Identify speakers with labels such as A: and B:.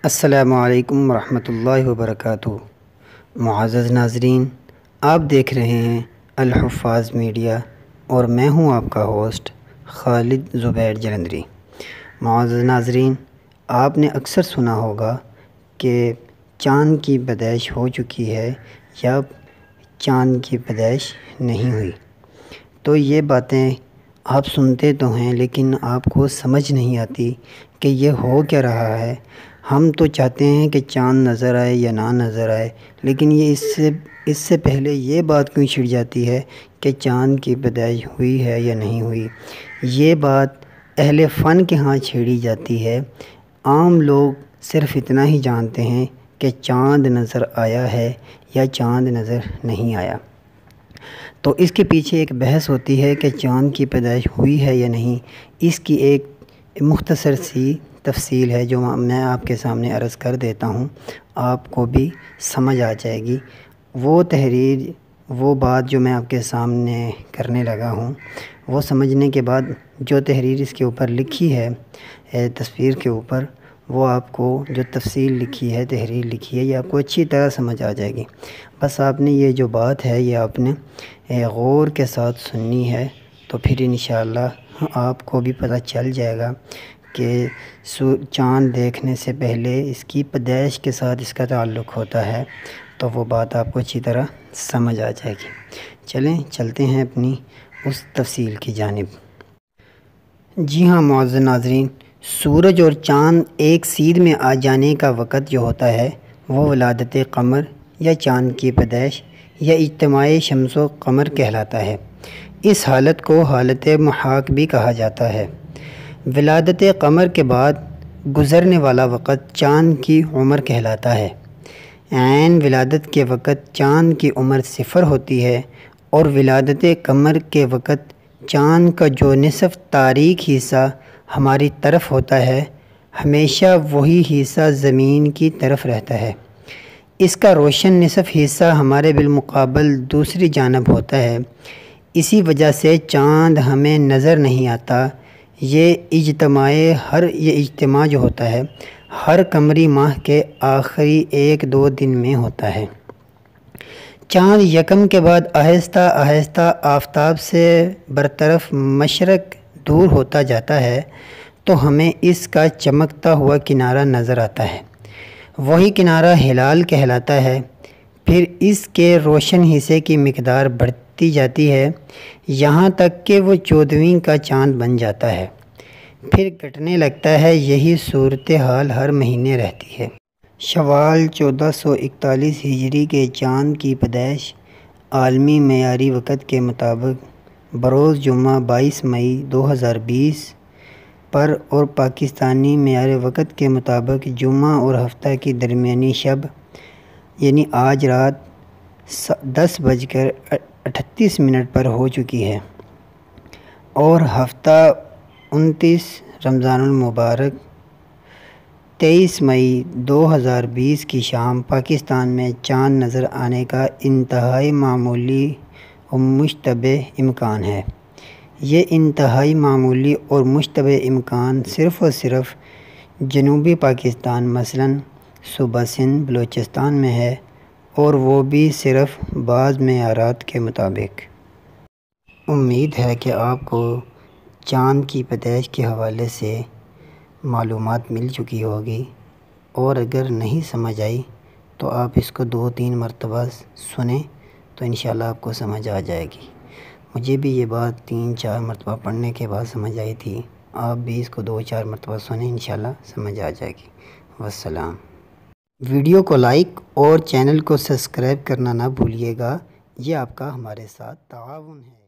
A: السلام علیکم ورحمۃ اللہ وبرکاتہ۔ معزز ناظرین، آپ دیکھ رہے ہیں الحفاظ میڈیا اور میں ہوں آپ کا ہوسٹ خالد زبیر جلندری۔ معزز ناظرین، آپ نے اکثر سنا ہوگا کہ چاند کی پیدائش ہو چکی ہے یا چاند کی پیدائش نہیں ہوئی۔ تو یہ باتیں آپ سنتے تو ہیں لیکن آپ کو سمجھ نہیں آتی کہ یہ ہو کیا رہا ہے۔ ہم تو چاہتے ہیں کہ چاند نظر آئے یا نہ نظر آئے، لیکن یہ اس سے پہلے یہ بات کیوں چھڑ جاتی ہے کہ چاند کی پیدائش ہوئی ہے یا نہیں ہوئی۔ یہ بات اہل فن کے ہاں چھیڑی جاتی ہے۔ عام لوگ صرف اتنا ہی جانتے ہیں کہ چاند نظر آیا ہے یا چاند نظر نہیں آیا۔ تو اس کے پیچھے ایک بحث ہوتی ہے کہ چاند کی پیدائش ہوئی ہے یا نہیں۔ اس کی ایک مختصر سی تفصیل ہے جو میں آپ کے سامنے عرض کر دیتا ہوں، آپ کو بھی سمجھ آ جائے گی۔ وہ بات جو میں آپ کے سامنے کرنے لگا ہوں، وہ سمجھنے کے بعد جو تحریر اس کے اوپر لکھی ہے تصویر کے اوپر، وہ آپ کو جو تفصیل لکھی ہے، تحریر لکھی ہے، یہ آپ کو اچھی طرح سمجھ آ جائے گی۔ بس آپ نے یہ جو بات ہے یہ آپ نے غور کے ساتھ سننی ہے، تو پھر انشاءاللہ آپ کو بھی پتہ چل جائے گا کہ چاند دیکھنے سے پہلے اس کی پیدائش کے ساتھ اس کا تعلق ہوتا ہے، تو وہ بات آپ کو اچھی طرح سمجھ آ جائے گی۔ چلیں چلتے ہیں اپنی اس تفصیل کی جانب۔ جی ہاں معزز ناظرین، سورج اور چاند ایک سیدھ میں آ جانے کا وقت جو ہوتا ہے وہ ولادت قمر یا چاند کی پیدائش یا اجتماع شمس و قمر کہلاتا ہے۔ اس حالت کو حالت محاق بھی کہا جاتا ہے۔ ولادت قمر کے بعد گزرنے والا وقت چاند کی عمر کہلاتا ہے۔ عین ولادت کے وقت چاند کی عمر 0 ہوتی ہے اور ولادت قمر کے وقت چاند کا جو نصف تاریک حصہ ہماری طرف ہوتا ہے، ہمیشہ وہی حصہ زمین کی طرف رہتا ہے۔ اس کا روشن نصف حصہ ہمارے بالمقابل دوسری جانب ہوتا ہے۔ اسی وجہ سے چاند ہمیں نظر نہیں آتا۔ یہ اجتماع جو ہوتا ہے ہر قمری ماہ کے آخری 1-2 دن میں ہوتا ہے۔ چاند یکم کے بعد آہستہ آہستہ آفتاب سے برطرف مشرق دور ہوتا جاتا ہے تو ہمیں اس کا چمکتا ہوا کنارہ نظر آتا ہے۔ وہی کنارہ ہلال کہلاتا ہے۔ پھر اس کے روشن حصے کی مقدار بڑھتی جاتی ہے یہاں تک کہ وہ 14ویں کا چاند بن جاتا ہے، پھر گھٹنے لگتا ہے۔ یہی صورتحال ہر مہینے رہتی ہے۔ شوال 1441 ہجری کے چاند کی پیدائش عالمی معیاری وقت کے مطابق بروز جمعہ 22 مئی 2020 پر اور پاکستانی معیار وقت کے مطابق جمعہ اور ہفتہ کی درمیانی شب یعنی آج رات 10:38 پر ہو چکی ہے، اور ہفتہ 29 رمضان المبارک 23 مئی 2020 کی شام پاکستان میں چاند نظر آنے کا انتہائی معمولی و مشتبہ امکان ہے۔ یہ انتہائی معمولی اور مشتبہ امکان صرف اور صرف جنوبی پاکستان مثلاً صوبہ سندھ بلوچستان میں ہے، اور وہ بھی صرف بعض معیارات کے مطابق۔ امید ہے کہ آپ کو چاند کی پیدائش کے حوالے سے معلومات مل چکی ہوگی، اور اگر نہیں سمجھ آئی تو آپ اس کو 2-3 مرتبہ سنیں تو انشاءاللہ آپ کو سمجھ آ جائے گی۔ مجھے بھی یہ بات 3-4 مرتبہ پڑھنے کے بعد سمجھ آئی تھی، آپ بھی اس کو 2-4 مرتبہ سنیں، انشاءاللہ سمجھ آ جائے گی۔ والسلام۔ ویڈیو کو لائک اور چینل کو سبسکرائب کرنا نہ بھولیے گا، یہ آپ کا ہمارے ساتھ تعاون ہے۔